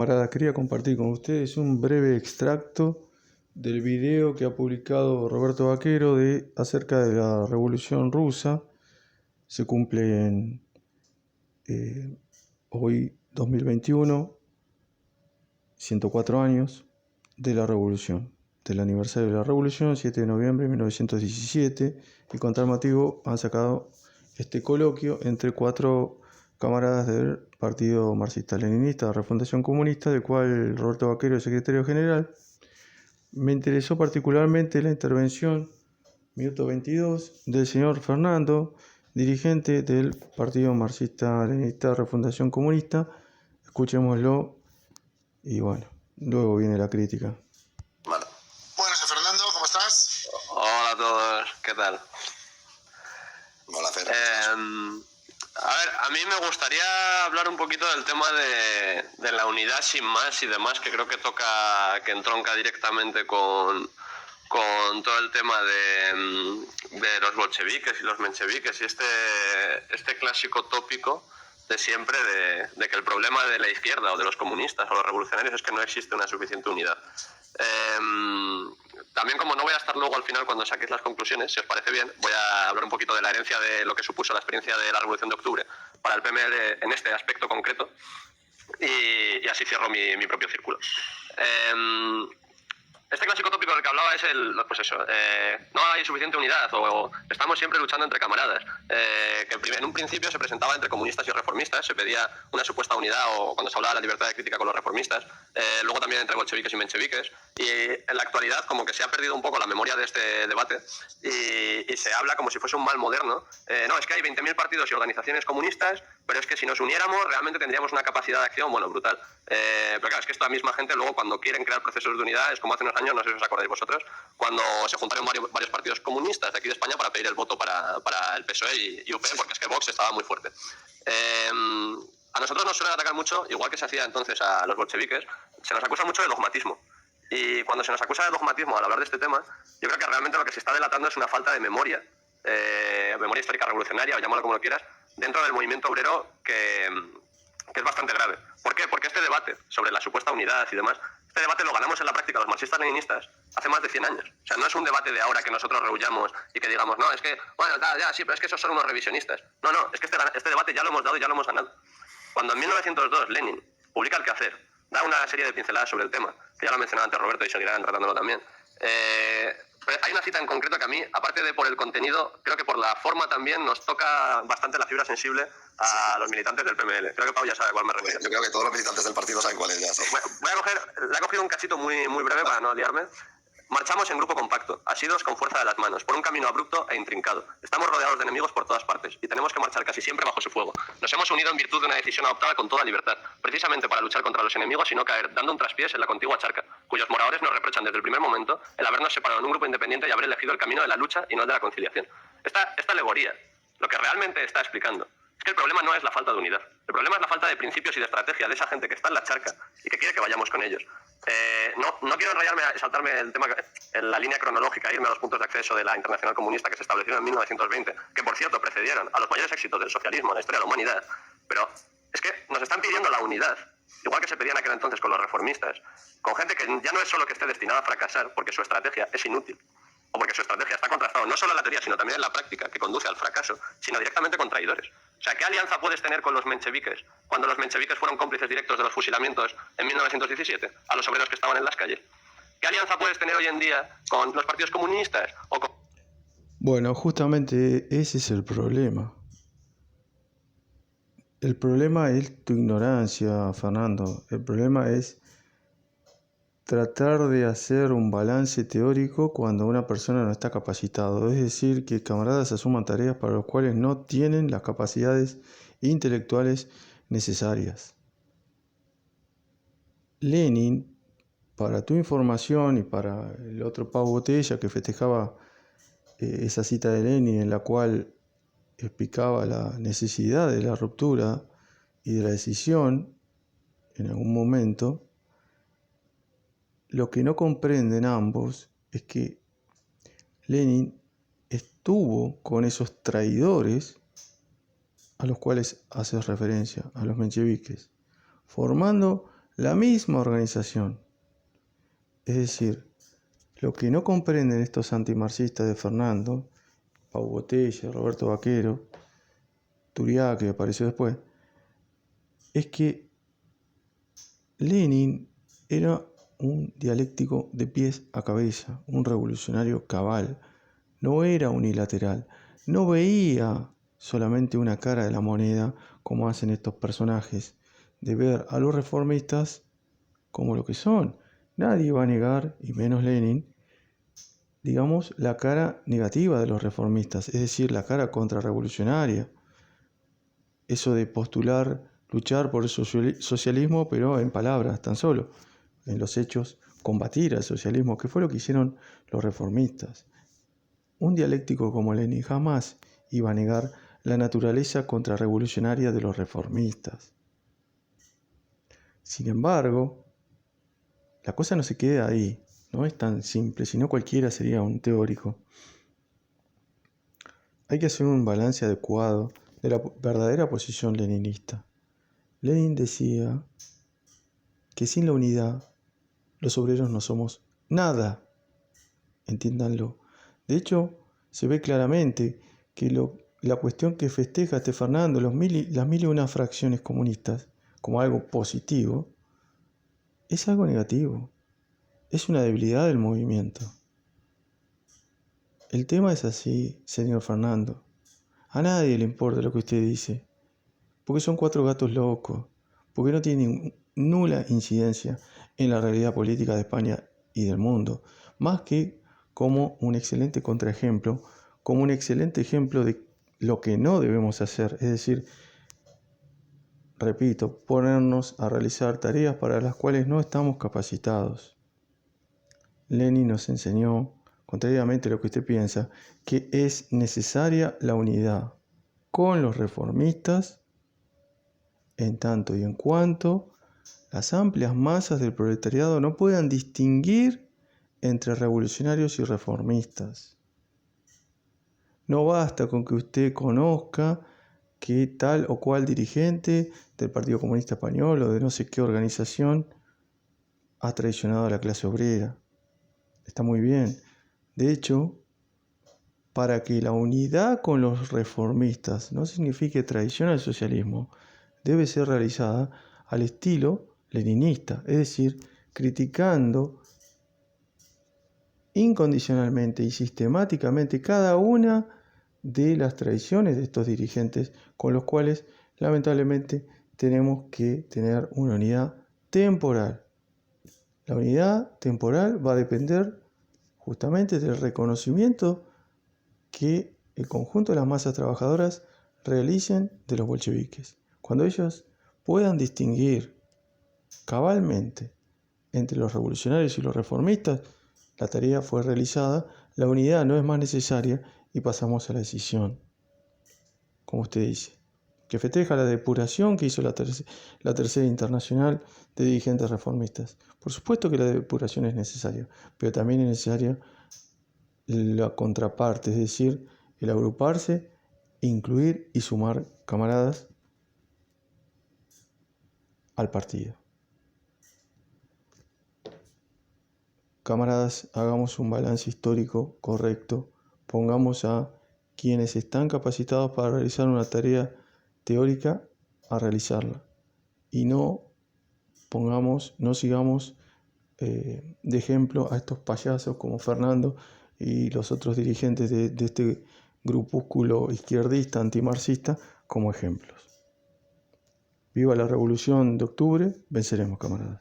Camaradas, quería compartir con ustedes un breve extracto del video que ha publicado Roberto Vaquero acerca de la Revolución Rusa. Se cumplen hoy, 2021, 104 años de la Revolución, del aniversario de la Revolución, 7 de noviembre de 1917, y con tal motivo han sacado este coloquio entre 4 camaradas del Partido Marxista-Leninista de Refundación Comunista, del cual Roberto Vaquero es secretario general. Me interesó particularmente la intervención, minuto 22, del señor Fernando, dirigente del Partido Marxista-Leninista de Refundación Comunista. Escuchémoslo y bueno, luego viene la crítica. Vale. Bueno, soy Fernando, ¿cómo estás? Hola a todos, ¿qué tal? Hola, Fer. A ver, a mí me gustaría hablar un poquito del tema de la unidad sin más y demás, que creo que entronca directamente con todo el tema de los bolcheviques y los mencheviques y este clásico tópico de siempre de que el problema de la izquierda o de los comunistas o los revolucionarios es que no existe una suficiente unidad. También, como no voy a estar luego al final cuando saquéis las conclusiones, si os parece bien, voy a hablar un poquito de la herencia de lo que supuso la experiencia de la Revolución de Octubre para el PML en este aspecto concreto y así cierro mi propio círculo. Este clásico tópico del que hablaba es no hay suficiente unidad o estamos siempre luchando entre camaradas, que en un principio se presentaba entre comunistas y reformistas, se pedía una supuesta unidad o cuando se hablaba de la libertad de crítica con los reformistas, luego también entre bolcheviques y mencheviques, y en la actualidad como que se ha perdido un poco la memoria de este debate y se habla como si fuese un mal moderno. No, es que hay 20.000 partidos y organizaciones comunistas, pero es que si nos uniéramos realmente tendríamos una capacidad de acción, bueno, brutal. Pero claro, es que esta misma gente luego cuando quieren crear procesos de unidad es como hace unos años, no sé si os acordáis vosotros, cuando se juntaron varios partidos comunistas de aquí de España para pedir el voto para el PSOE y UP, porque es que Vox estaba muy fuerte. A nosotros nos suelen atacar mucho, igual que se hacía entonces a los bolcheviques, se nos acusa mucho de dogmatismo. Y cuando se nos acusa de dogmatismo al hablar de este tema, yo creo que realmente lo que se está delatando es una falta de memoria, memoria histórica revolucionaria, o llámalo como lo quieras, dentro del movimiento obrero que es bastante grave. ¿Por qué? Porque este debate sobre la supuesta unidad y demás, este debate lo ganamos en la práctica los marxistas-leninistas hace más de 100 años. O sea, no es un debate de ahora que nosotros rehuyamos y que digamos, no, es que, bueno, ya, sí, pero es que esos son unos revisionistas. No, es que este debate ya lo hemos dado y ya lo hemos ganado. Cuando en 1902 Lenin publica El quehacer, da una serie de pinceladas sobre el tema, que ya lo ha mencionado antes Roberto y seguirán tratándolo también. Hay una cita en concreto que a mí, aparte de por el contenido, creo que por la forma también nos toca bastante la fibra sensible a los militantes del PML. Creo que Pau ya sabe a cuál me refiero. Yo creo que todos los militantes del partido saben cuál es ya. Sí. Le he cogido un cachito muy breve para no liarme. Marchamos en grupo compacto, asidos con fuerza de las manos, por un camino abrupto e intrincado. Estamos rodeados de enemigos por todas partes y tenemos que marchar casi siempre bajo su fuego. Nos hemos unido en virtud de una decisión adoptada con toda libertad, precisamente para luchar contra los enemigos y no caer, dando un traspiés en la contigua charca, cuyos moradores nos reprochan desde el primer momento el habernos separado en un grupo independiente y haber elegido el camino de la lucha y no el de la conciliación. Esta alegoría, lo que realmente está explicando, es que el problema no es la falta de unidad. El problema es la falta de principios y de estrategia de esa gente que está en la charca y que quiere que vayamos con ellos. No quiero enrollarme, saltarme el tema en la línea cronológica, irme a los puntos de acceso de la Internacional Comunista que se establecieron en 1920, que por cierto precedieron a los mayores éxitos del socialismo en la historia de la humanidad, pero es que nos están pidiendo la unidad, igual que se pedían aquel entonces con los reformistas, con gente que ya no es solo que esté destinada a fracasar porque su estrategia es inútil, o porque su estrategia está contrastada no solo en la teoría, sino también en la práctica, que conduce al fracaso, sino directamente con traidores. O sea, ¿qué alianza puedes tener con los mencheviques cuando los mencheviques fueron cómplices directos de los fusilamientos en 1917 a los obreros que estaban en las calles? ¿Qué alianza puedes tener hoy en día con los partidos comunistas o con... Bueno, justamente ese es el problema. El problema es tu ignorancia, Fernando. El problema es tratar de hacer un balance teórico cuando una persona no está capacitado. Es decir, que camaradas asuman tareas para las cuales no tienen las capacidades intelectuales necesarias. Lenin, para tu información y para el otro Pau Botella que festejaba esa cita de Lenin en la cual explicaba la necesidad de la ruptura y de la decisión en algún momento, lo que no comprenden ambos es que Lenin estuvo con esos traidores a los cuales haces referencia, a los mencheviques, formando la misma organización. Es decir, lo que no comprenden estos antimarxistas de Fernando, Pau Botella, Roberto Vaquero, Turiá, que apareció después, es que Lenin era un dialéctico de pies a cabeza, un revolucionario cabal, no era unilateral, no veía solamente una cara de la moneda como hacen estos personajes, de ver a los reformistas como lo que son. Nadie va a negar, y menos Lenin, digamos, la cara negativa de los reformistas, es decir, la cara contrarrevolucionaria. Eso de postular, luchar por el socialismo, pero en palabras tan solo. En los hechos, combatir al socialismo, que fue lo que hicieron los reformistas. Un dialéctico como Lenin jamás iba a negar la naturaleza contrarrevolucionaria de los reformistas. Sin embargo, la cosa no se queda ahí, no es tan simple, si no cualquiera sería un teórico. Hay que hacer un balance adecuado de la verdadera posición leninista. Lenin decía que sin la unidad los obreros no somos nada, entiéndanlo. De hecho, se ve claramente que la cuestión que festeja Fernando, las mil y una fracciones comunistas, como algo positivo, es algo negativo, es una debilidad del movimiento. El tema es así, señor Fernando. A nadie le importa lo que usted dice, porque son 4 gatos locos, porque no tienen nula incidencia en la realidad política de España y del mundo, más que como un excelente contraejemplo, como un excelente ejemplo de lo que no debemos hacer, es decir, repito, ponernos a realizar tareas para las cuales no estamos capacitados. Lenin nos enseñó, contrariamente a lo que usted piensa, que es necesaria la unidad con los reformistas en tanto y en cuanto las amplias masas del proletariado no puedan distinguir entre revolucionarios y reformistas. No basta con que usted conozca que tal o cual dirigente del Partido Comunista Español o de no sé qué organización ha traicionado a la clase obrera. Está muy bien. De hecho, para que la unidad con los reformistas no signifique traición al socialismo, debe ser realizada al estilo leninista, es decir, criticando incondicionalmente y sistemáticamente cada una de las traiciones de estos dirigentes con los cuales lamentablemente tenemos que tener una unidad temporal. La unidad temporal va a depender justamente del reconocimiento que el conjunto de las masas trabajadoras realicen de los bolcheviques. Cuando ellos puedan distinguir cabalmente entre los revolucionarios y los reformistas, la tarea fue realizada, la unidad no es más necesaria y pasamos a la decisión, como usted dice, que festeja la depuración que hizo la tercera internacional de dirigentes reformistas. Por supuesto que la depuración es necesaria, pero también es necesaria la contraparte, es decir, el agruparse, incluir y sumar camaradas al partido. Camaradas, hagamos un balance histórico correcto, pongamos a quienes están capacitados para realizar una tarea teórica a realizarla y no sigamos de ejemplo a estos payasos como Fernando y los otros dirigentes de este grupúsculo izquierdista antimarxista como ejemplos. Viva la Revolución de Octubre, venceremos, camaradas.